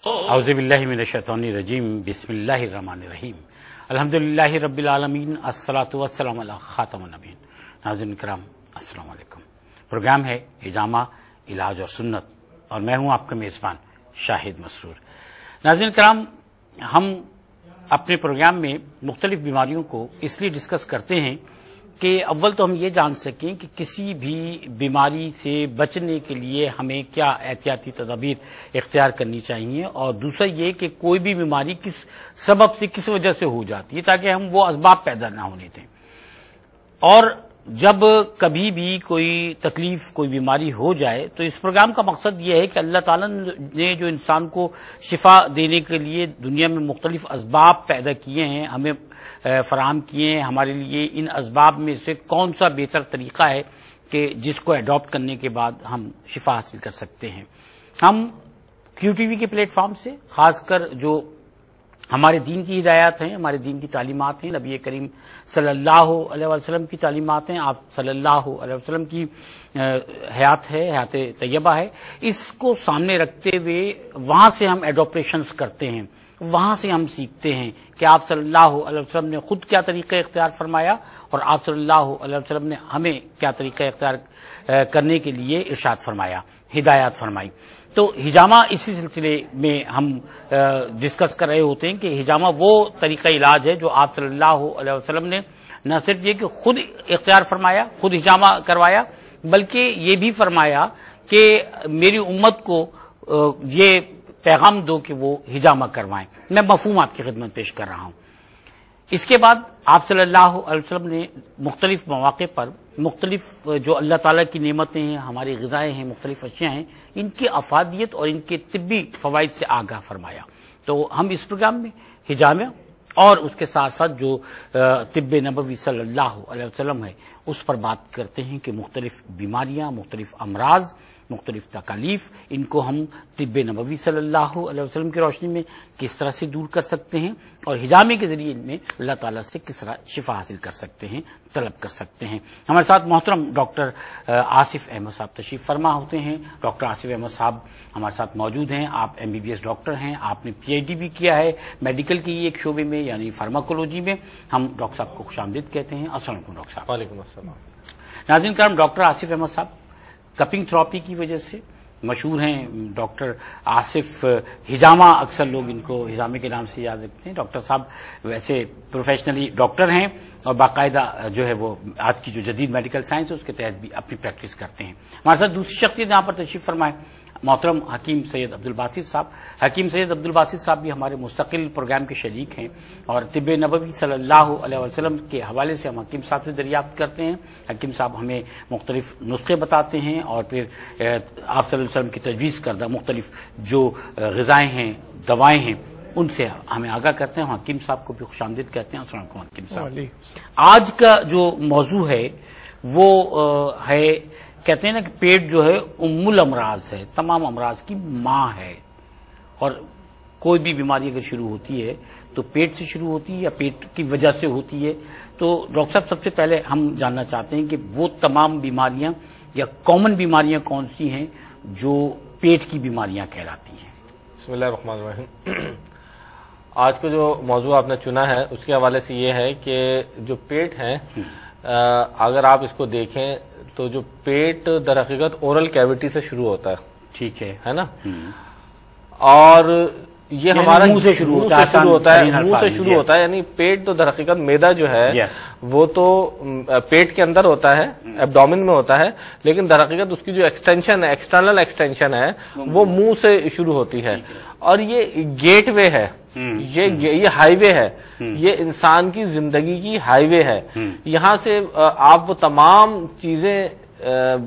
اعوذ باللہ من الشیطان الرجیم بسم اللہ الرحمن الرحیم الحمدللہ رب العالمین الصلاۃ والسلام علی خاتم النبیین۔ ناظرین کرام السلام علیکم۔ پروگرام ہے حجامہ علاج اور سنت اور میں ہوں آپ کا میزبان شاہد مسرور۔ ناظرین کرام، ہم اپنے پروگرام میں مختلف بیماریوں کو اس لیے ڈسکس کرتے ہیں کہ اول تو ہم یہ جان سکیں کہ کسی بھی بیماری سے بچنے کے لیے ہمیں کیا احتیاطی تدابیر اختیار کرنی چاہیے، اور دوسرا یہ کہ کوئی بھی بیماری کس سبب سے کس وجہ سے ہو جاتی ہے تاکہ ہم وہ اسباب پیدا نہ ہونے دیں۔ اور جب کبھی بھی کوئی تکلیف کوئی بیماری ہو جائے تو اس پروگرام کا مقصد یہ ہے کہ اللہ تعالیٰ نے جو انسان کو شفا دینے کے لیے دنیا میں مختلف اسباب پیدا کیے ہیں، ہمیں فراہم کیے ہیں، ہمارے لیے ان اسباب میں سے کون سا بہتر طریقہ ہے کہ جس کو اڈاپٹ کرنے کے بعد ہم شفا حاصل کر سکتے ہیں۔ ہم کیو ٹی وی کے پلیٹ فارم سے خاص کر جو ہمارے دین کی ہدایات ہیں، ہمارے دین کی تعلیمات ہیں، نبی کریم صلی اللہ علیہ وسلم کی تعلیمات ہیں، آپ صلی اللہ علیہ وسلم کی حیات ہے، حیات طیبہ ہے، اس کو سامنے رکھتے ہوئے وہاں سے ہم ایڈاپٹیشنز کرتے ہیں، وہاں سے ہم سیکھتے ہیں کہ آپ صلی اللہ علیہ وسلم نے خود کیا طریقہ اختیار فرمایا اور آپ صلی اللہ علیہ وسلم نے ہمیں کیا طریقہ اختیار کرنے کے لیے ارشاد فرمایا، ہدایات فرمائی۔ تو حجامہ اسی سلسلے میں ہم ڈسکس کر رہے ہوتے ہیں کہ حجامہ وہ طریقہ علاج ہے جو آپ صلی اللہ علیہ وسلم نے نہ صرف یہ کہ خود اختیار فرمایا، خود حجامہ کروایا، بلکہ یہ بھی فرمایا کہ میری امت کو یہ پیغام دو کہ وہ حجامہ کروائیں۔ میں مفہوم آپ کی خدمت پیش کر رہا ہوں۔ اس کے بعد آپ صلی اللہ علیہ وسلم نے مختلف مواقع پر مختلف جو اللہ تعالیٰ کی نعمتیں ہیں، ہماری غذائیں ہیں، مختلف اشیاء ہیں، ان کی افادیت اور ان کے طبی فوائد سے آگاہ فرمایا۔ تو ہم اس پروگرام میں حجامہ اور اس کے ساتھ ساتھ جو طب نبوی صلی اللہ علیہ وسلم ہے اس پر بات کرتے ہیں کہ مختلف بیماریاں، مختلف امراض، مختلف تکالیف، ان کو ہم طب نبوی صلی اللہ علیہ وسلم کی روشنی میں کس طرح سے دور کر سکتے ہیں اور حجامے کے ذریعے میں اللہ تعالیٰ سے کس طرح شفا حاصل کر سکتے ہیں، طلب کر سکتے ہیں۔ ہمارے ساتھ محترم ڈاکٹر آصف احمد صاحب تشریف فرما ہوتے ہیں۔ ڈاکٹر آصف احمد صاحب ہمارے ساتھ موجود ہیں۔ آپ MBBS ڈاکٹر ہیں، آپ نے PhD بھی کیا ہے میڈیکل کی ایک شعبے میں یعنی فارماکولوجی میں۔ ہم ڈاکٹر صاحب کو خوش آمدید کہتے ہیں۔ السلام علیکم ڈاکٹر صاحب۔ وعلیکم السلام۔ ناظرین کرام، ڈاکٹر آصف احمد صاحب کپنگ تھراپی کی وجہ سے مشہور ہیں۔ ڈاکٹر آصف حجامہ، اکثر لوگ ان کو حجامے کے نام سے یاد رکھتے ہیں۔ ڈاکٹر صاحب ویسے پروفیشنلی ڈاکٹر ہیں اور باقاعدہ جو ہے وہ آج کی جو جدید میڈیکل سائنس ہے اس کے تحت بھی اپنی پریکٹس کرتے ہیں۔ ہمارے ساتھ دوسری شخصیت یہاں پر تشریف فرمائے محترم حکیم سید عبدالباسط صاحب۔ حکیم سید عبدالباسط صاحب بھی ہمارے مستقل پروگرام کے شریک ہیں اور طب نبوی صلی اللہ علیہ وسلم کے حوالے سے ہم حکیم صاحب سے دریافت کرتے ہیں۔ حکیم صاحب ہمیں مختلف نسخے بتاتے ہیں اور پھر آپ صلی اللہ علیہ وسلم کی تجویز کردہ مختلف جو غذائیں ہیں، دوائیں ہیں، ان سے ہمیں آگاہ کرتے ہیں۔ حکیم صاحب کو بھی خوش آمدید کہتے ہیں۔ السلام علیکم حکیم صاحب۔ آج کا جو موضوع ہے وہ ہے، کہتے ہیں نا کہ پیٹ جو ہے ام الامراض ہے، تمام امراض کی ماں ہے، اور کوئی بھی بیماری اگر شروع ہوتی ہے تو پیٹ سے شروع ہوتی ہے یا پیٹ کی وجہ سے ہوتی ہے۔ تو ڈاکٹر صاحب سب سے پہلے ہم جاننا چاہتے ہیں کہ وہ تمام بیماریاں یا کامن بیماریاں کون سی ہیں جو پیٹ کی بیماریاں کہلاتی ہیں؟ بسم اللہ الرحمن الرحیم۔ آج کا جو موضوع آپ نے چنا ہے اس کے حوالے سے یہ ہے کہ جو پیٹ ہے، اگر آپ اس کو دیکھیں تو جو پیٹ در حقیقت اورل کیویٹی سے شروع ہوتا ہے، ٹھیک ہے نا، اور یہ ہمارا منہ سے شروع ہوتا ہے، یعنی پیٹ تو در حقیقت معدہ جو ہے وہ تو پیٹ کے اندر ہوتا ہے، ایبڈومن میں ہوتا ہے، لیکن در حقیقت اس کی جو ایکسٹینشن ہے، ایکسٹرنل ایکسٹینشن ہے، وہ منہ سے شروع ہوتی ہے، اور یہ گیٹ وے ہے، یہ ہائی وے ہے، یہ انسان کی زندگی کی ہائی وے ہے۔ یہاں سے آپ وہ تمام چیزیں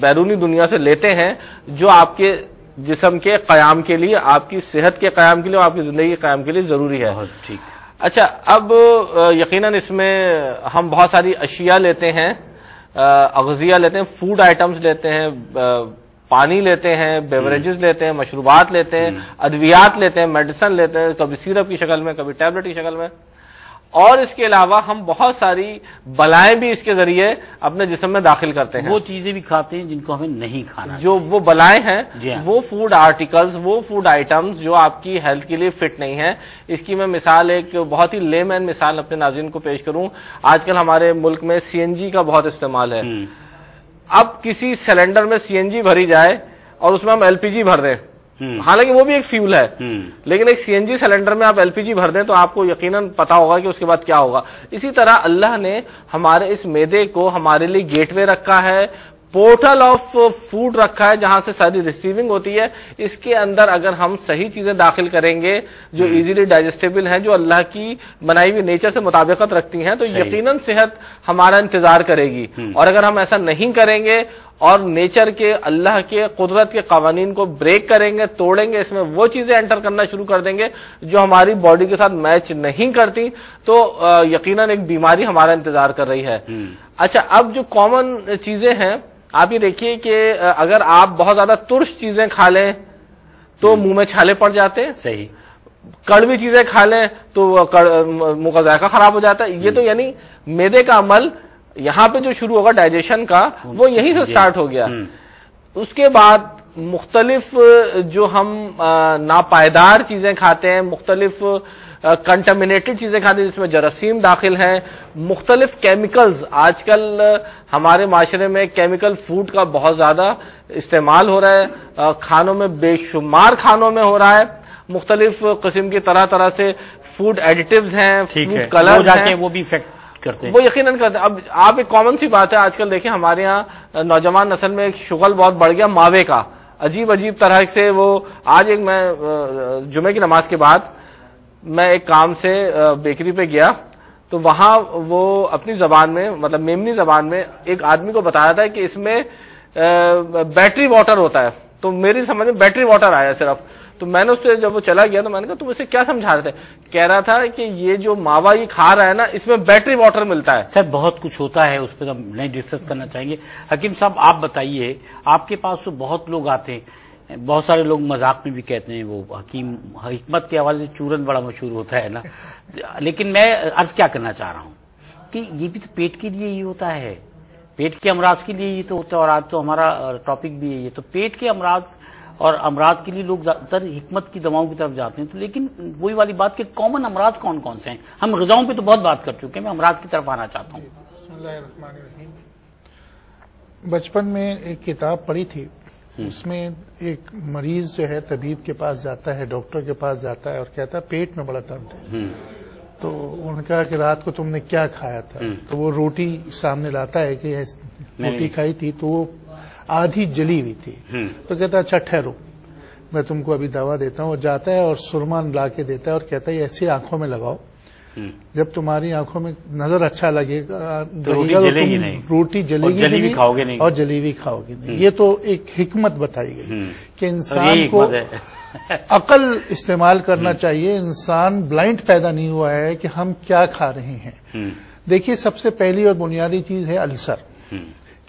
بیرونی دنیا سے لیتے ہیں جو آپ کے جسم کے قیام کے لیے، آپ کی صحت کے قیام کے لیے اور آپ کی زندگی کے قیام کے لیے ضروری ہے۔ اچھا، اب یقیناً اس میں ہم بہت ساری اشیاء لیتے ہیں، اغذیہ لیتے ہیں، فوڈ آئٹمز لیتے ہیں، پانی لیتے ہیں، بیوریجز لیتے ہیں، مشروبات لیتے ہیں، ادویات لیتے ہیں، میڈیسن لیتے ہیں، کبھی سیرپ کی شکل میں، کبھی ٹیبلٹ کی شکل میں، اور اس کے علاوہ ہم بہت ساری بلائیں بھی اس کے ذریعے اپنے جسم میں داخل کرتے ہیں. وہ چیزیں بھی کھاتے ہیں جن کو ہمیں نہیں کھانا. جو وہ بلائیں ہیں جی ہاں. وہ فوڈ آرٹیکلز، وہ فوڈ آئٹمز جو آپ کی ہیلتھ کے لیے فٹ نہیں ہے. اس کی میں مثال ایک بہت ہی لے مین مثال اپنے ناظرین کو پیش کروں. آج کل ہمارے ملک میں سی این جی کا بہت استعمال ہے. اب کسی سلنڈر میں سی این جی بھری جائے اور اس میں ہم ایل پی جی بھر دیں، حالانکہ وہ بھی ایک فیول ہے، لیکن ایک سی این جی سلنڈر میں آپ ایل پی جی بھر دیں تو آپ کو یقیناً پتا ہوگا کہ اس کے بعد کیا ہوگا. اسی طرح اللہ نے ہمارے اس معدے کو ہمارے لیے گیٹ وے رکھا ہے، پورٹل آف فوڈ رکھا ہے جہاں سے ساری ریسیونگ ہوتی ہے. اس کے اندر اگر ہم صحیح چیزیں داخل کریں گے جو ایزیلی ڈائجسٹیبل ہیں، جو اللہ کی بنائی ہوئی نیچر سے مطابقت رکھتی ہیں، تو یقیناً صحت ہمارا انتظار کرے گی. اور اگر ہم ایسا نہیں کریں گے اور نیچر کے، اللہ کے قدرت کے قوانین کو بریک کریں گے، توڑیں گے، اس میں وہ چیزیں انٹر کرنا شروع کر دیں گے جو ہماری باڈی کے ساتھ میچ نہیں کرتی، تو یقیناً ایک بیماری ہمارا انتظار کر رہی ہے. اچھا، اب جو کامن چیزیں ہیں، آپ یہ دیکھیے کہ اگر آپ بہت زیادہ ترش چیزیں کھا لیں تو منہ میں چھالے پڑ جاتے ہیں. صحیح. کڑوی چیزیں کھا لیں تو منہ کا ذائقہ خراب ہو جاتا ہے. یہ تو یعنی معدے کا عمل یہاں پہ جو شروع ہوگا ڈائجیشن کا، وہ یہیں سے سٹارٹ ہو گیا. اس کے بعد مختلف جو ہم ناپائیدار چیزیں کھاتے ہیں، مختلف کنٹامینیٹڈ چیزیں کھاتے ہیں جس میں جراثیم داخل ہیں، مختلف کیمیکلز. آج کل ہمارے معاشرے میں کیمیکل فوڈ کا بہت زیادہ استعمال ہو رہا ہے، کھانوں میں بے شمار کھانوں میں ہو رہا ہے. مختلف قسم کی طرح طرح سے فوڈ ایڈیٹیوز ہیں، فوڈ کلرز ہیں، وہ بھی افیکٹ کرتے ہیں، وہ یقیناً کرتے ہیں. اب آپ ایک کامن سی بات ہے، آج کل دیکھیں ہمارے یہاں نوجوان نسل میں ایک شغل بہت بڑھ گیا ماوے کا. عجیب عجیب طرح سے وہ آج ایک میں جمعے کی نماز کے بعد میں ایک کام سے بیکری پہ گیا تو وہاں وہ اپنی زبان میں، مطلب میمنی زبان میں ایک آدمی کو بتایا تھا کہ اس میں بیٹری واٹر ہوتا ہے. تو میری سمجھ میں بیٹری واٹر آیا صرف. تو میں نے اس سے جب وہ چلا گیا تو میں نے کہا تم اسے کیا سمجھا رہے تھے؟ کہہ رہا تھا کہ یہ جو ماوا یہ کھا رہا ہے نا، اس میں بیٹری واٹر ملتا ہے. سر بہت کچھ ہوتا ہے، اس پہ ہم نہیں ڈسکس کرنا چاہیں گے. حکیم صاحب آپ بتائیے، آپ کے پاس تو بہت لوگ آتے ہیں، بہت سارے لوگ مذاق میں بھی کہتے ہیں وہ حکیم حکمت کے حوالے سے چورن بڑا مشہور ہوتا ہے نا، لیکن میں عرض کیا کرنا چاہ رہا ہوں کہ یہ بھی تو پیٹ کے لیے ہی ہوتا ہے، پیٹ کے امراض کے لیے یہ تو ہوتا ہے. اور آج تو ہمارا ٹاپک بھی ہے یہ، تو پیٹ کے امراض اور امراض کے لیے لوگ زیادہ تر حکمت کی دواؤں کی طرف جاتے ہیں. تو لیکن وہی والی بات کہ کامن امراض کون کون سے ہیں؟ ہم غذاؤں پہ تو بہت بات کر چکے ہیں، میں امراض کی طرف آنا چاہتا ہوں. بسم اللہ الرحمن الرحیم. بچپن میں ایک کتاب پڑھی تھی، اس میں ایک مریض جو ہے طبیب کے پاس جاتا ہے، ڈاکٹر کے پاس جاتا ہے اور کہتا ہے پیٹ میں بڑا درد ہے. تو انہوں نے کہا کہ رات کو تم نے کیا کھایا تھا؟ تو وہ روٹی سامنے لاتا ہے کہ روٹی کھائی تھی تو وہ آدھی جلی ہوئی تھی. تو کہتا ہے اچھا ٹھہرو میں تم کو ابھی دوا دیتا ہوں. اور جاتا ہے اور سرما لا کے دیتا ہے اور کہتا ہے ایسی آنکھوں میں لگاؤ، جب تمہاری آنکھوں میں نظر اچھا لگے گا روٹی جلے گی نہیں اور جلی ہوئی کھاؤ گے نہیں. یہ تو ایک حکمت بتائی گئی کہ انسان کو عقل استعمال کرنا چاہیے. انسان بلائنڈ پیدا نہیں ہوا ہے کہ ہم کیا کھا رہے ہیں. دیکھیے سب سے پہلی اور بنیادی چیز ہے السر،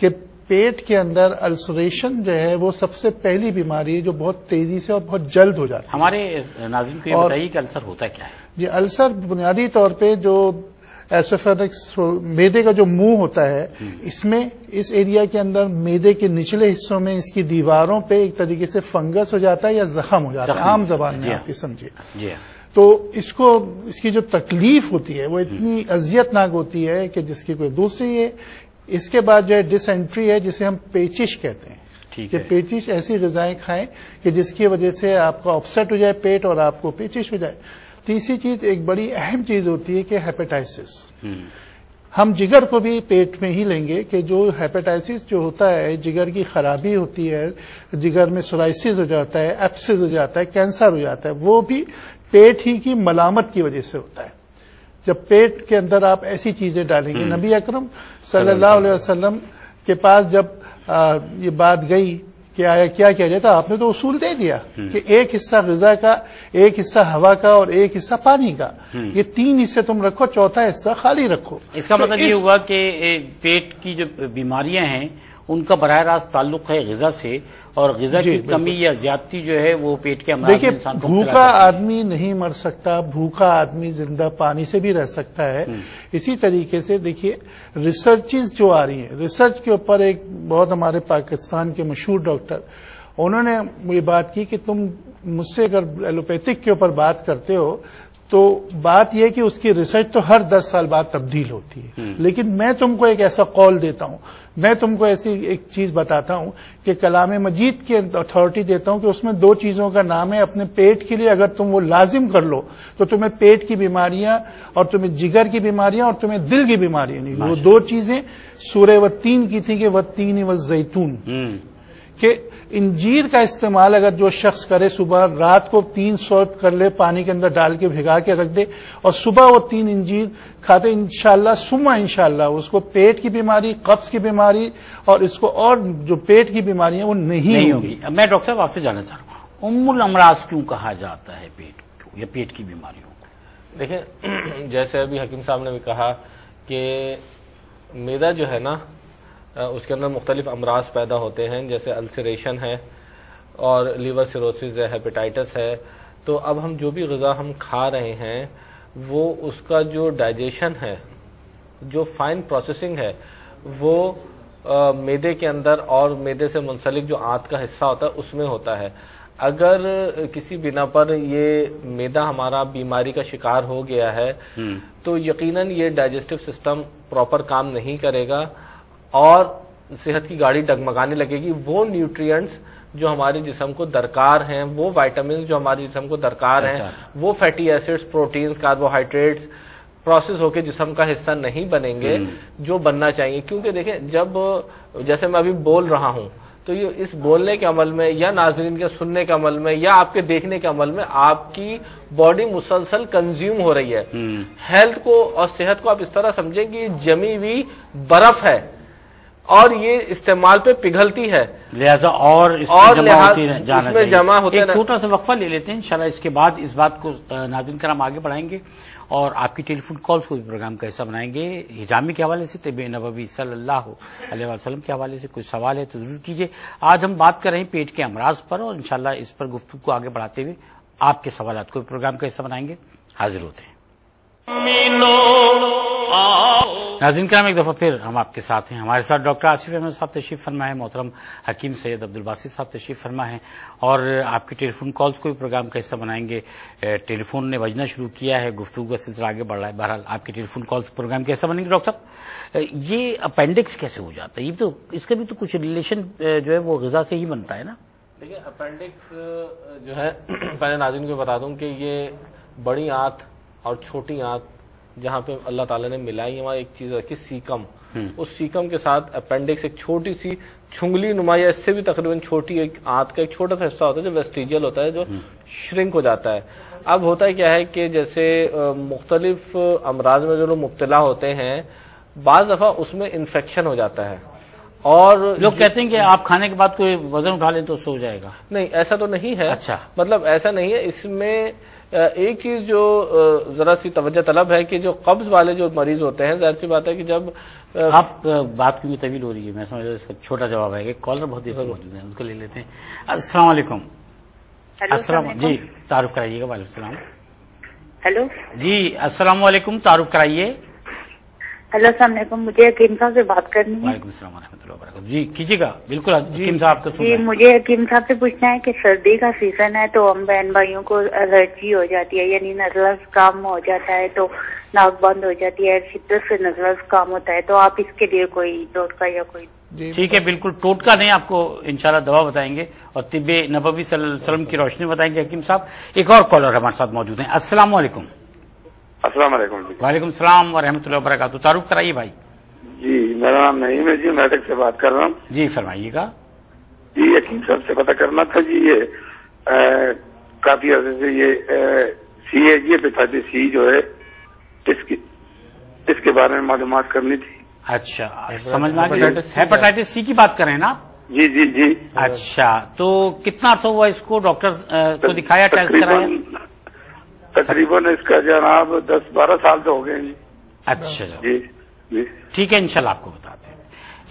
کہ پیٹ کے اندر السریشن جو ہے وہ سب سے پہلی بیماری ہے جو بہت تیزی سے اور بہت جلد ہو جاتی ہے. ہمارے ناظرین کو یہ بتائیے کہ السر ہوتا کیا ہے؟ یہ السر بنیادی طور پہ جو ایسوفیگس میدے کا جو منہ ہوتا ہے، اس میں اس ایریا کے اندر میدے کے نچلے حصوں میں اس کی دیواروں پہ ایک طریقے سے فنگس ہو جاتا ہے یا زخم ہو جاتا ہے، عام زبان میں آپ یہ سمجھیے. تو اس کی جو تکلیف ہوتی ہے وہ اتنی اذیت ناک ہوتی ہے کہ جس کی کوئی دوسری ہے. اس کے بعد جو ہے ڈسینٹری ہے جسے ہم پیچش کہتے ہیں، کہ پیچش ایسی غذائیں کھائیں کہ جس کی وجہ سے آپ کا اپسیٹ ہو جائے پیٹ اور آپ کو پیچش ہو جائے. تیسری چیز ایک بڑی اہم چیز ہوتی ہے کہ ہیپیٹائسس. ہم جگر کو بھی پیٹ میں ہی لیں گے کہ جو ہیپیٹائسس جو ہوتا ہے، جگر کی خرابی ہوتی ہے، جگر میں سورائسس ہو جاتا ہے، ایپسس ہو جاتا ہے، کینسر ہو جاتا ہے، وہ بھی پیٹ ہی کی ملامت کی وجہ سے ہوتا ہے. جب پیٹ کے اندر آپ ایسی چیزیں ڈالیں گے، نبی اکرم صلی اللہ علیہ وسلم کے پاس جب یہ بات گئی کہ آیا کیا کیا جاتا، آپ نے تو اصول دے دیا کہ ایک حصہ غذا کا، ایک حصہ ہوا کا اور ایک حصہ پانی کا. یہ 3 حصے تم رکھو، چوتھا حصہ خالی رکھو. اس کا مطلب یہ ہوا کہ پیٹ کی جو بیماریاں ہیں ان کا براہ راست تعلق ہے غذا سے، اور غذا کی کمی یا زیادتی جو ہے وہ پیٹ کے امراض میں انسان کو بھوکا آدمی نہیں مر سکتا، بھوکا آدمی زندہ پانی سے بھی رہ سکتا ہے۔ اسی طریقے سے دیکھیے ریسرچز جو آ رہی ہیں، ریسرچ کے اوپر ایک بہت ہمارے پاکستان کے مشہور ڈاکٹر انہوں نے یہ بات کی کہ تم مجھ سے اگر ایلوپیتھک کے اوپر بات کرتے ہو تو بات یہ کہ اس کی ریسرچ تو ہر 10 سال بعد تبدیل ہوتی ہے، لیکن میں تم کو ایک ایسا قول دیتا ہوں، میں تم کو ایسی ایک چیز بتاتا ہوں کہ کلام مجید کی اتھارٹی دیتا ہوں کہ اس میں 2 چیزوں کا نام ہے اپنے پیٹ کے لیے اگر تم وہ لازم کر لو تو تمہیں پیٹ کی بیماریاں اور تمہیں جگر کی بیماریاں اور تمہیں دل کی بیماریاں نہیں۔ وہ 2 چیزیں سورہ والتین کی تھی کہ والتین والزیتون، کہ انجیر کا استعمال اگر جو شخص کرے صبح رات کو 3 سوت کر لے، پانی کے اندر ڈال کے بھگا کے رکھ دے اور صبح وہ 3 انجیر کھاتے، انشاءاللہ ثم انشاءاللہ اس کو پیٹ کی بیماری، قبض کی بیماری اور اس کو اور جو پیٹ کی بیماریاں وہ نہیں ہوگی۔ میں ڈاکٹر صاحب آپ سے جاننا چاہ رہا ہوں ام الامراض کیوں کہا جاتا ہے پیٹ کو یا پیٹ کی بیماریوں کو؟ دیکھیں جیسے ابھی حکیم صاحب نے بھی کہا کہ میدا جو ہے نا اس کے اندر مختلف امراض پیدا ہوتے ہیں، جیسے السریشن ہے اور لیور سیروسس ہے، ہیپیٹائٹس ہے۔ تو اب ہم جو بھی غذا ہم کھا رہے ہیں وہ اس کا جو ڈائجیشن ہے، جو فائن پروسیسنگ ہے، وہ میدے کے اندر اور میدے سے منسلک جو آنت کا حصہ ہوتا ہے اس میں ہوتا ہے۔ اگر کسی بنا پر یہ میدا ہمارا بیماری کا شکار ہو گیا ہے تو یقیناً یہ ڈائجسٹو سسٹم پراپر کام نہیں کرے گا اور صحت کی گاڑی ڈگمگانے لگے گی۔ وہ نیوٹریئنٹس جو ہمارے جسم کو درکار ہیں، وہ وائٹامنز جو ہمارے جسم کو درکار ہیں، وہ fatty acids, proteins, carbohydrates process ہو کے جسم کا حصہ نہیں بنیں گے جو بننا چاہیے۔ کیونکہ دیکھیں جب جیسے میں ابھی بول رہا ہوں تو یہ اس بولنے کے عمل میں یا ناظرین کے سننے کے عمل میں یا آپ کے دیکھنے کے عمل میں آپ کی باڈی مسلسل کنزیوم ہو رہی ہے۔ ہیلتھ کو اور صحت کو آپ اس طرح سمجھیں کہ جمی ہوئی برف ہے اور یہ استعمال پہ پگھلتی ہے، لہذا اور اس میں جمع ہوتے ہیں۔ ایک چھوٹا سا وقفہ لے لیتے ہیں، انشاءاللہ اس کے بعد اس بات کو ناظرین کرام آگے بڑھائیں گے اور آپ کی ٹیلی فون کالز کو بھی پروگرام کا حصہ بنائیں گے۔ حجامی کے حوالے سے، طب نبوی صلی اللہ علیہ وسلم کے حوالے سے کوئی سوال ہے تو ضرور کیجیے۔ آج ہم بات کر رہے ہیں پیٹ کے امراض پر اور انشاءاللہ اس پر گفتگو کو آگے بڑھاتے ہوئے آپ کے سوالات کو بھی پروگرام کا حصہ بنائیں گے۔ حاضر ہوتے ہیں ناظرین کرام، ایک دفعہ پھر ہم آپ کے ساتھ ہیں۔ ہمارے ساتھ ڈاکٹر آصف احمد صاحب تشریف فرما ہے، محترم حکیم سید عبدالباسط صاحب تشریف فرما ہے اور آپ کی ٹیلی فون کالز کو بھی پروگرام کا حصہ بنائیں گے۔ ٹیلی فون نے بجنا شروع کیا ہے، گفتگو کا سلسلہ آگے بڑھ رہا ہے۔ بہرحال آپ کی ٹیلی فون کالز پروگرام کا حصہ بنیں گے۔ ڈاکٹر صاحب یہ اپینڈکس کیسے ہو جاتا ہے؟ یہ تو اس کا بھی تو کچھ ریلیشن جو ہے وہ غذا سے ہی بنتا ہے نا؟ دیکھیں اپینڈکس جو ہے پہلے ناظرین کو بتا دوں کہ یہ بڑی آنت اور چھوٹی آنت جہاں پہ اللہ تعالیٰ نے ملائی وہاں ایک چیز رکھی سیکم، اس سیکم کے ساتھ اپینڈکس ایک چھوٹی سی چھنگلی نما یا اس سے بھی تقریباً چھوٹی ایک آنت کا ایک چھوٹا سا حصہ ہوتا ہے جو ویسٹیجل ہوتا ہے، جو شرنک ہو جاتا ہے۔ اب ہوتا ہے کیا ہے کہ جیسے مختلف امراض میں جو لوگ مبتلا ہوتے ہیں بعض دفعہ اس میں انفیکشن ہو جاتا ہے اور لوگ کہتے ہیں کہ آپ کھانے کے بعد کوئی وزن اٹھا لیں تو سو جائے گا۔ نہیں، ایسا تو نہیں ہے۔ اچھا، مطلب ایسا نہیں ہے۔ اس میں ایک چیز جو ذرا سی توجہ طلب ہے کہ جو قبض والے جو مریض ہوتے ہیں، ظاہر سی بات ہے کہ جب آپ بات کیونکہ طویل ہو رہی ہے میں سمجھ رہا ہوں اس کا چھوٹا جواب ہے۔ ایک کالر بہت دیر سے موجود ہے، ان کو لے لیتے ہیں۔ السلام علیکم۔ السلام جی، تعارف کرائیے گا۔ وعلیکم السلام۔ ہیلو جی السلام علیکم، تعارف کرائیے۔ ہیلو السلام علیکم، مجھے حکیم صاحب سے بات کرنی ہے۔ وعلیکم السلام ورحمۃ اللہ وبرکاتہ۔ جی کیجیے گا، بالکل حکیم صاحب کا جی مجھے حکیم صاحب سے پوچھنا ہے کہ سردی کا سیزن ہے تو ہم بہن بھائیوں کو الرجی ہو جاتی ہے، یعنی نزلہ کام ہو جاتا ہے تو ناک بند ہو جاتی ہے، شدت سے نزلہ کام ہوتا ہے، تو آپ اس کے لیے کوئی ٹوٹکا یا کوئی؟ ٹھیک ہے، بالکل ٹوٹکا نہیں، آپ کو انشاءاللہ دوا بتائیں گے اور طب نبوی صلی اللہ علیہ وسلم کی روشنی بتائیں گے حکیم صاحب۔ ایک اور کالر ہمارے ساتھ موجود ہیں۔ السلام علیکم۔ السلام علیکم جی۔ وعلیکم السلام ورحمۃ اللہ وبرکاتہ۔ تعارف کرائیے بھائی۔ جی میرا نام نعیم ہے جی، میڈک سے بات کر رہا ہوں جی، فرمائیے گا۔ جی حکیم صاحب سے پتہ کرنا تھا جی، یہ کافی عرصے سے یہ سی ہے جی، ہیپیٹائٹس سی جو ہے اس کے بارے میں معلومات کرنی تھی۔ اچھا، سمجھ میں آ گئی۔ ہیپاٹائٹس سی کی بات کریں نا آپ؟ جی جی جی۔ اچھا، تو کتنا عرصہ ہوا اس کو ڈاکٹر کو دکھایا، ٹیسٹ کرایا؟ تقریباً اس کا جناب 10-12 سال تو ہو گئے جی۔ اچھا جی جی، ٹھیک ہے، انشاءاللہ آپ کو بتاتے ہیں۔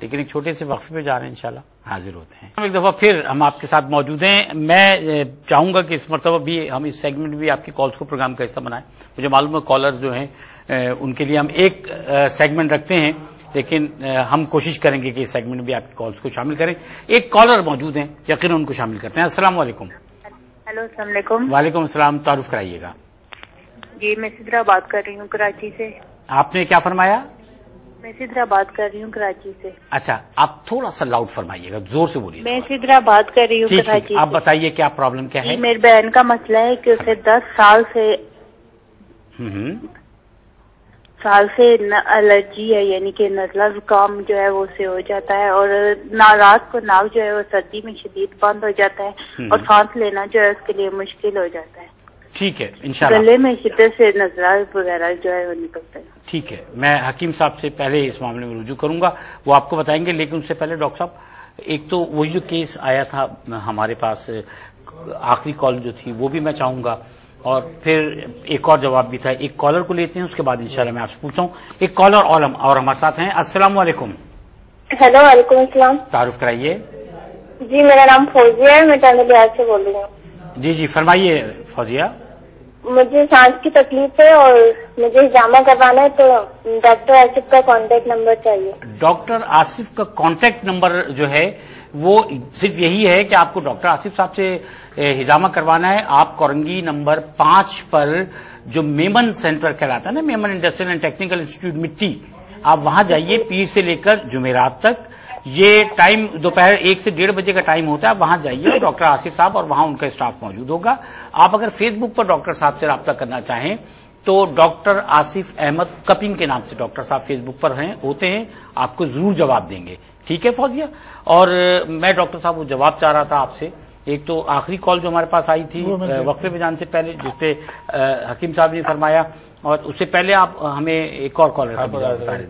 لیکن ایک چھوٹے سے وقفے پہ جا رہے ہیں، انشاءاللہ حاضر ہوتے ہیں. ایک دفعہ پھر ہم آپ کے ساتھ موجود ہیں. میں چاہوں گا کہ اس مرتبہ بھی ہم اس سیگمنٹ میں بھی آپ کی کالز کو پروگرام کا حصہ بنائیں. مجھے معلوم ہے کالر جو ہیں ان کے لیے ہم ایک سیگمنٹ رکھتے ہیں، لیکن ہم کوشش کریں گے کہ اس سیگمنٹ میں بھی آپ کی کالز کو شامل کریں. ایک کالر موجود ہیں، یقیناً ان کو شامل کرتے ہیں. السلام علیکم. ہیلو، السلام علیکم. وعلیکم السلام. تعارف کرائیے گا. جی میں سدرا بات کر رہی ہوں کراچی سے. آپ نے کیا فرمایا؟ میں سدرا بات کر رہی ہوں کراچی سے. اچھا، آپ تھوڑا سا لاؤڈ فرمائیے گا، زور سے بولیے. میں سدرا بات کر رہی ہوں کراچی سے. آپ بتائیے کیا پرابلم کیا ہے؟ میری بہن کا مسئلہ ہے کہ اسے 10 سال سے الرجی ہے، یعنی کہ نزلہ زکام جو ہے وہ اسے ہو جاتا ہے، اور رات کو ناک جو ہے وہ سردی میں شدید بند ہو جاتا ہے، اور سانس لینا جو ہے اس کے لیے مشکل ہو جاتا ہے. ٹھیک ہے، انشاءاللہ. گلے میں شدت سے نزلات وغیرہ جو ہے وہ نکلتا ہے. ٹھیک ہے، میں حکیم صاحب سے پہلے اس معاملے میں رجوع کروں گا، وہ آپ کو بتائیں گے. لیکن اس سے پہلے ڈاکٹر صاحب، ایک تو وہی جو کیس آیا تھا ہمارے پاس، آخری کال جو تھی وہ بھی میں چاہوں گا، اور پھر ایک اور جواب بھی تھا. ایک کالر کو لیتے ہیں، اس کے بعد انشاءاللہ میں آپ سے پوچھتا ہوں. ایک کالر اور ہمارے ساتھ ہیں. السلام علیکم. ہیلو، وعلیکم السلام. تعارف کرائیے. جی میرا نام فوزیہ ہے، میں ٹانڈے بہار سے بول رہی ہوں. جی فرمائیے فوزیہ. مجھے سانس کی تکلیف ہے اور مجھے ہجامہ کروانا ہے، تو ڈاکٹر آصف کا کانٹیکٹ نمبر چاہیے. ڈاکٹر آصف کا کانٹیکٹ نمبر جو ہے وہ صرف یہی ہے کہ آپ کو ڈاکٹر آصف صاحب سے ہجامہ کروانا ہے. آپ کورنگی نمبر 5 پر جو میمن سینٹر کہلاتا ہے نا، Memon industrial and technical institute مٹی، آپ وہاں جائیے. پیر سے لے کر جمعرات تک یہ ٹائم دوپہر 1 سے 1:30 بجے کا ٹائم ہوتا ہے. وہاں جائیے، ڈاکٹر آصف صاحب اور وہاں ان کا اسٹاف موجود ہوگا. آپ اگر فیس بک پر ڈاکٹر صاحب سے رابطہ کرنا چاہیں تو ڈاکٹر آصف احمد کپنگ کے نام سے ڈاکٹر صاحب فیس بک پر ہوتے ہیں، آپ کو ضرور جواب دیں گے. ٹھیک ہے فوزیہ. اور میں ڈاکٹر صاحب وہ جواب چاہ رہا تھا آپ سے. ایک تو آخری کال جو ہمارے پاس آئی تھی وقفے پہ جانے سے پہلے، جس پہ حکیم صاحب نے فرمایا، اور اس سے پہلے آپ ہمیں ایک اور کال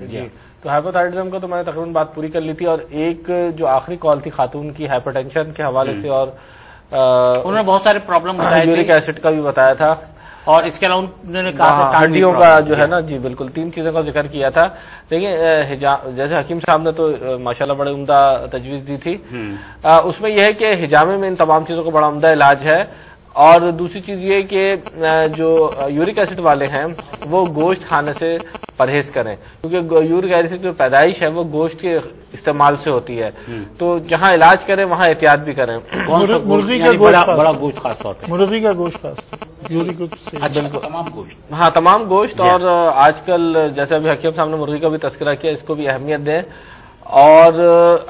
جی. تو ہائپوتھائرائڈزم کا تو میں نے تقریباً بات پوری کر لی تھی. اور ایک جو آخری کال تھی خاتون کی ہائپر ٹینشن کے حوالے سے، اور انہوں نے بہت سارے پرابلم بتائے، یورک ایسڈ کا بھی بتایا تھا، اور اس کے علاوہ انہوں نے کہا ہڈیوں کا جو ہے نا. جی بالکل، 3 چیزوں کا ذکر کیا تھا. دیکھیں جیسے حکیم صاحب نے تو ماشاءاللہ بڑے عمدہ تجویز دی تھی. اس میں یہ ہے کہ ہجامے میں ان تمام چیزوں کا بڑا عمدہ علاج ہے. اور دوسری چیز یہ کہ جو یورک ایسڈ والے ہیں وہ گوشت کھانے سے پرہیز کریں، کیونکہ یورک ایسڈ جو پیدائش ہے وہ گوشت کے استعمال سے ہوتی ہے. تو جہاں علاج کریں وہاں احتیاط بھی کریں. مرغی کا گوشت، بڑا گوشت خاص طور پہ مرغی کا گوشت خاص تمام گوشت. ہاں تمام گوشت. اور آج کل جیسے ابھی حکیم صاحب نے مرغی کا بھی تذکرہ کیا، اس کو بھی اہمیت دیں. اور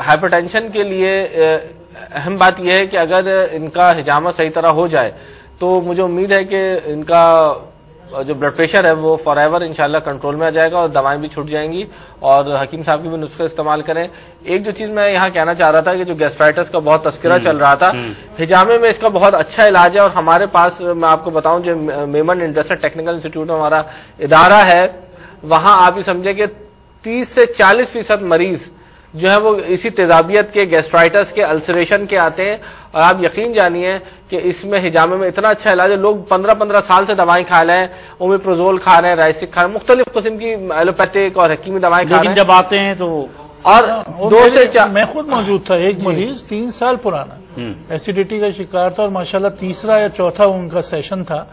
ہائپر ٹینشن کے لیے اہم بات یہ ہے کہ اگر ان کا ہجامہ صحیح طرح ہو جائے تو مجھے امید ہے کہ ان کا جو بلڈ پریشر ہے وہ فار ایور انشاءاللہ کنٹرول میں آ جائے گا، اور دوائیں بھی چھوٹ جائیں گی. اور حکیم صاحب کے بھی نسخے استعمال کریں. ایک جو چیز میں یہاں کہنا چاہ رہا تھا کہ جو گیسٹرائٹس کا بہت تذکرہ چل رہا تھا، ہجامے میں اس کا بہت اچھا علاج ہے. اور ہمارے پاس میں آپ کو بتاؤں جو میمن انڈسٹریل ٹیکنیکل انسٹیٹیوٹ ہمارا ادارہ ہے، وہاں آپ یہ سمجھیں کہ 30 سے 40% مریض جو ہے وہ اسی تیزابیت کے، گیسٹرائٹس کے، السریشن کے آتے ہیں. اور آپ یقین جانیے کہ اس میں ہجامے میں اتنا اچھا علاج ہے. لوگ 15 سال سے دوائیں کھا رہے ہیں، اومیپروزول کھا رہے ہیں، رائسک کھا رہے ہیں، مختلف قسم کی ایلوپیتھک اور حکیمی دوائیں کھا رہے ہیں. جب آتے ہیں تو اور 2 سے 4 میں خود موجود تھا. ایک مریض 3 سال پرانا ایسیڈیٹی کا شکار تھا، اور ماشاءاللہ تیسرا یا چوتھا ان کا سیشن تھا،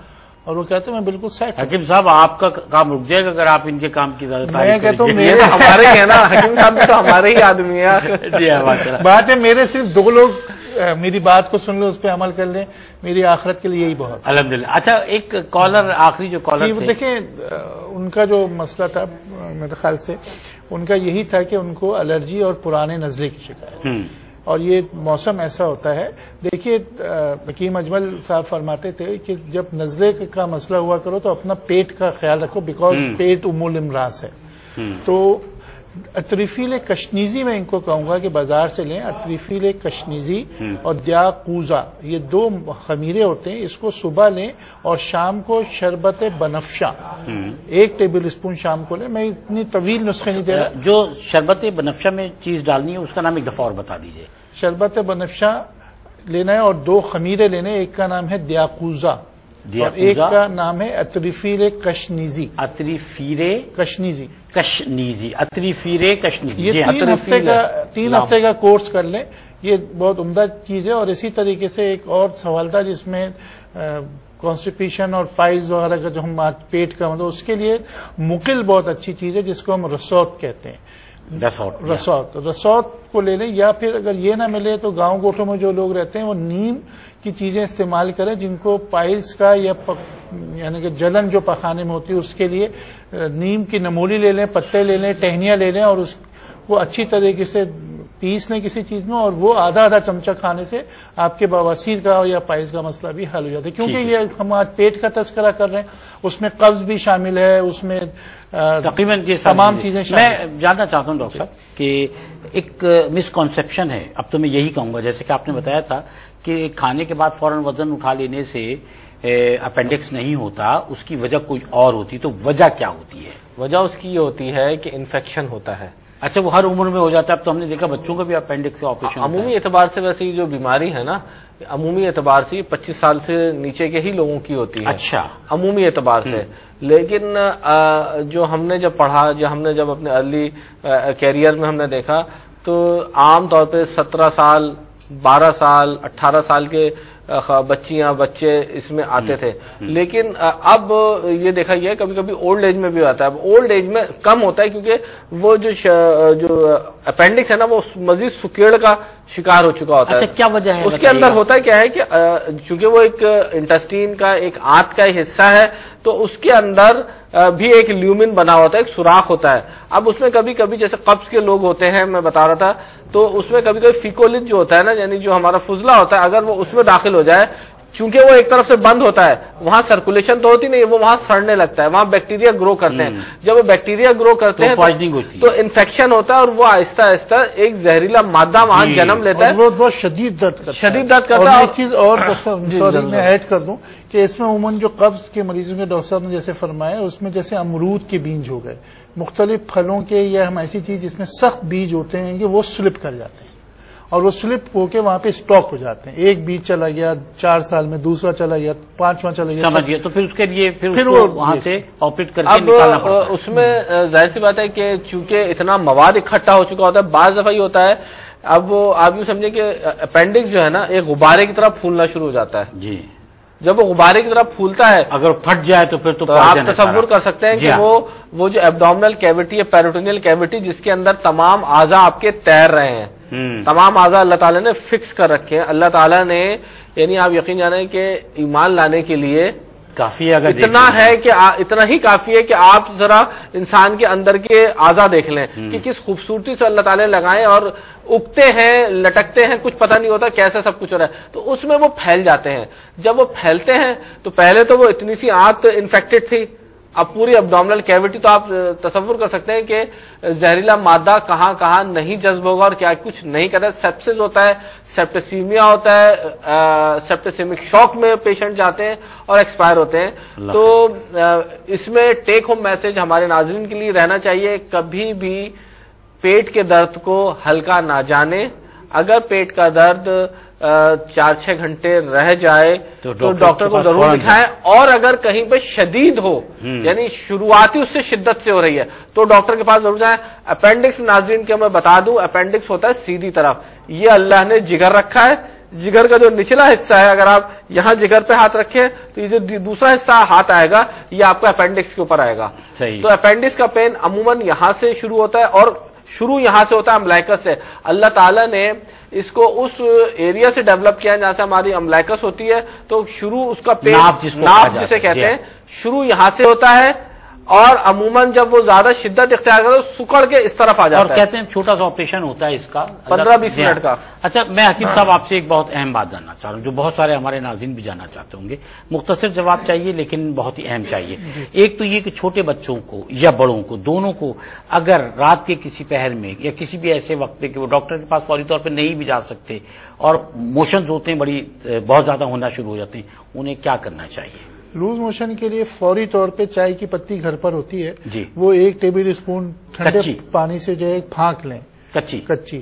اور وہ کہتے ہیں میں بالکل سیٹ. حکیم صاحب آپ کا کام رک جائے گا اگر آپ ان کے کام کی زیادہ میں کہتا ہوں یہ تو ہمارے ہی ہے نا، حکیم صاحب تو ہمارے ہی آدمی ہے. بات ہے میرے صرف 2 لوگ میری بات کو سن لیں، اس پہ عمل کر لیں، میری آخرت کے لیے یہی بہت. الحمدللہ. اچھا ایک کالر، آخری جو کالر تھے، دیکھیں ان کا جو مسئلہ تھا میرے خیال سے ان کا یہی تھا کہ ان کو الرجی اور پرانے نزلے کی شکایت، اور یہ موسم ایسا ہوتا ہے. دیکھیے حکیم اجمل صاحب فرماتے تھے کہ جب نزلے کا مسئلہ ہوا کرو تو اپنا پیٹ کا خیال رکھو، بیکاز پیٹ ام الامراض ہے. تو اطریفیل کشنیزی میں ان کو کہوں گا کہ بازار سے لیں. اطریفیل کشنیزی اور دیاقوزہ، یہ 2 خمیرے ہوتے ہیں، اس کو صبح لیں اور شام کو شربت بنفشہ 1 ٹیبل اسپون شام کو لیں. میں اتنی طویل نسخے نہیں دے رہا. جو شربت بنفشہ میں چیز ڈالنی ہے اس کا نام ایک دفعہ اور بتا دیجیے. شربت بنفشہ لینا ہے اور 2 خمیرے لینے. ایک کا نام ہے دیاقوزہ، اور ایک کا نام ہے اطریفیر کشنیزی. کشنیزی یہ 3 ہفتے کا کورس کر لیں. یہ بہت عمدہ چیز ہے. اور اسی طریقے سے ایک اور سوال تھا جس میں کانسٹیپیشن اور فائلز وغیرہ کا جو ہم پیٹ کا مطلب اس کے لیے مقل بہت اچھی چیز ہے جس کو ہم رسوت کہتے ہیں. رسوت کو لے لیں. یا پھر اگر یہ نہ ملے تو گاؤں گوٹھوں میں جو لوگ رہتے ہیں وہ نیم کی چیزیں استعمال کریں جن کو پائلز کا یا یعنی کہ جلن جو پخانے میں ہوتی ہے اس کے لیے نیم کی نمولی لے لیں, پتے لے لیں, ٹہنیاں لے لیں اور اس کو اچھی طریقے سے پیس لیں کسی چیز میں, اور وہ آدھا چمچہ کھانے سے آپ کے بواسیر کا یا پائلز کا مسئلہ بھی حل ہو جاتا ہے. کیونکہ یہ ہم آج پیٹ کا تذکرہ کر رہے ہیں, اس میں قبض بھی شامل ہے, اس میں تقریباً یہ تمام چیزیں. میں جاننا چاہتا ہوں ڈاکٹر صاحب کہ ایک مسکنسیپشن ہے, اب تو میں یہی کہوں گا جیسے کہ آپ نے بتایا تھا کہ کھانے کے بعد فوراً وزن اٹھا لینے سے اپینڈکس نہیں ہوتا, اس کی وجہ کوئی اور ہوتی, تو وجہ کیا ہوتی ہے؟ وجہ اس کی یہ ہوتی ہے کہ انفیکشن ہوتا ہے. اچھا, وہ ہر عمر میں ہو جاتا ہے. اب تو ہم نے دیکھا بچوں کا بھی اپینڈکس سے آپریشن. عمومی اعتبار سے ویسے یہ جو بیماری ہے نا, عمومی اعتبار سے 25 سال سے نیچے کے ہی لوگوں کی ہوتی ہے. اچھا, عمومی اعتبار سے. لیکن جو ہم نے جب پڑھا, جب اپنے ارلی کیریئر میں ہم نے دیکھا تو عام طور پہ 17 سال 12 سال 18 سال کے بچیاں بچے اس میں آتے تھے. لیکن اب یہ دیکھا گیا کبھی کبھی اولڈ ایج میں بھی آتا ہے. اب اولڈ ایج میں کم ہوتا ہے کیونکہ وہ جو اپینڈکس ہے نا وہ مزید سکیڑ کا شکار ہو چکا ہوتا ہے. کیا وجہ ہے؟ اس کے اندر ہوتا ہے کیا ہے کہ چونکہ وہ ایک انٹسٹین کا ایک آنت کا حصہ ہے تو اس کے اندر بھی ایک لیومن بنا ہوتا ہے, ایک سوراخ ہوتا ہے. اب اس میں کبھی کبھی جیسے قبض کے لوگ ہوتے ہیں, میں بتا رہا تھا, تو اس میں کبھی کبھی فیکولج جو ہوتا ہے نا, یعنی جو ہمارا فضلہ ہوتا ہے, اگر وہ اس میں داخل ہو جائے, چونکہ وہ ایک طرف سے بند ہوتا ہے, وہاں سرکولیشن تو ہوتی نہیں, وہ وہاں سڑنے لگتا ہے, وہاں بیکٹیریا گرو کرتے ہیں. جب وہ بیکٹیریا گرو کرتے ہیں تو انفیکشن ہوتا ہے اور وہ آہستہ آہستہ ایک زہریلا مادہ وہاں جنم لیتا ہے. بہت شدید درد کرتا ہے. ایک چیز اور سوری میں ایڈ کر دوں کہ اس میں عموماً جو قبض کے مریضوں کے ڈاکٹر صاحب نے جیسے فرمایا, اس میں جیسے امرود کے بیج ہو گئے, مختلف پھلوں کے, یا ہم ایسی چیز جس میں سخت بیج ہوتے ہیں کہ وہ سلپ کر جاتے ہیں اور وہ سلپ ہو کے وہاں پہ اسٹاک ہو جاتے ہیں. ایک بیج چلا گیا 4 سال میں, دوسرا چلا گیا, 5واں چلا گیا, سمجھ گیا. تو پھر اس کے لیے پھر وہ وہاں سے آپریٹ کر کے نکالنا پڑتا ہے. اس میں ظاہر سی بات ہے کہ چونکہ اتنا مواد اکٹھا ہو چکا ہوتا ہے, بعض دفعہ یہ ہوتا ہے, اب آپ یوں سمجھیں کہ اپینڈکس جو ہے نا ایک غبارے کی طرح پھولنا شروع ہو جاتا ہے. جی, جب وہ غبارے کی طرح پھولتا ہے, اگر پھٹ جائے تو پھر تو آپ تصور کر سکتے ہیں کہ وہ جو ایبڈومینل کیوٹی ہے, پیروٹینیل کیوٹی, جس کے اندر تمام اعضاء آپ کے تیر رہے ہیں, تمام اعضاء اللہ تعالیٰ نے فکس کر رکھے ہیں. اللہ تعالیٰ نے, یعنی آپ یقین جانیں کہ ایمان لانے کے لیے کافی ہے, اگر اتنا ہی کافی ہے کہ آپ ذرا انسان کے اندر کے اعضاء دیکھ لیں کہ کس خوبصورتی سے اللہ تعالیٰ نے لگائے, اور اگتے ہیں, لٹکتے ہیں, کچھ پتہ نہیں ہوتا کیسا سب کچھ ہو رہا ہے. تو اس میں وہ پھیل جاتے ہیں. جب وہ پھیلتے ہیں تو پہلے تو وہ اتنی سی آنت انفیکٹڈ تھی, اب پوری ابڈومینل کیوٹی, تو آپ تصور کر سکتے ہیں کہ زہریلا مادہ کہاں کہاں نہیں جذب ہوگا اور کیا کچھ نہیں کرتا. سیپسس ہوتا ہے, سیپٹیسیمیا ہوتا ہے, سیپٹیسیمک شوق میں پیشنٹ جاتے ہیں اور ایکسپائر ہوتے ہیں. تو اس میں ٹیک ہوم میسج ہمارے ناظرین کے لیے رہنا چاہیے, کبھی بھی پیٹ کے درد کو ہلکا نہ جانے. اگر پیٹ کا درد 4-6 گھنٹے رہ جائے تو ڈاکٹر کو ضرور دکھائیں, اور اگر کہیں پہ شدید ہو, یعنی شروعاتی اس سے شدت سے ہو رہی ہے, تو ڈاکٹر کے پاس ضرور جائیں. اپینڈکس ناظرین کے میں بتا دوں, اپینڈکس ہوتا ہے سیدھی طرف, یہ اللہ نے جگر رکھا ہے, جگر کا جو نچلا حصہ ہے, اگر آپ یہاں جگر پہ ہاتھ رکھیں تو یہ جو دوسرا حصہ ہاتھ آئے گا یہ آپ کا اپینڈکس کے اوپر آئے گا. تو اپینڈکس کا پین عموماً یہاں سے شروع ہوتا ہے, اور شروع یہاں سے ہوتا ہے امبلیکس سے. اللہ تعالیٰ نے اس کو اس ایریا سے ڈیولپ کیا جہاں سے ہماری امبلیکس ہوتی ہے, تو شروع اس کا پین, ناف جسے کہتے ہیں, شروع یہاں سے ہوتا ہے, اور عموماً جب وہ زیادہ شدت اختیار کرے تو سکڑ کے اس طرف آ جاتا ہے. اور کہتے ہیں چھوٹا سا آپریشن ہوتا ہے اس کا 15-20 منٹ کا. اچھا, میں حکیم صاحب آپ سے ایک بہت اہم بات جاننا چاہ رہا ہوں, جو بہت سارے ہمارے ناظرین بھی جاننا چاہتے ہوں گے. مختصر جواب چاہیے لیکن بہت ہی اہم چاہیے. ایک تو یہ کہ چھوٹے بچوں کو یا بڑوں کو, دونوں کو, اگر رات کے کسی پہر میں یا کسی بھی ایسے وقت پہ کہ وہ ڈاکٹر کے پاس فوری طور پہ نہیں بھی جا سکتے اور موشنز ہوتے ہیں بہت زیادہ ہونا شروع ہو جاتے ہیں, انہیں کیا کرنا چاہیے؟ لوز موشن کے لیے فوری طور پہ چائے کی پتی گھر پر ہوتی ہے, جی, وہ 1 ٹیبل اسپون ٹھنڈے پانی سے جو ہے پھانک لیں, کچی.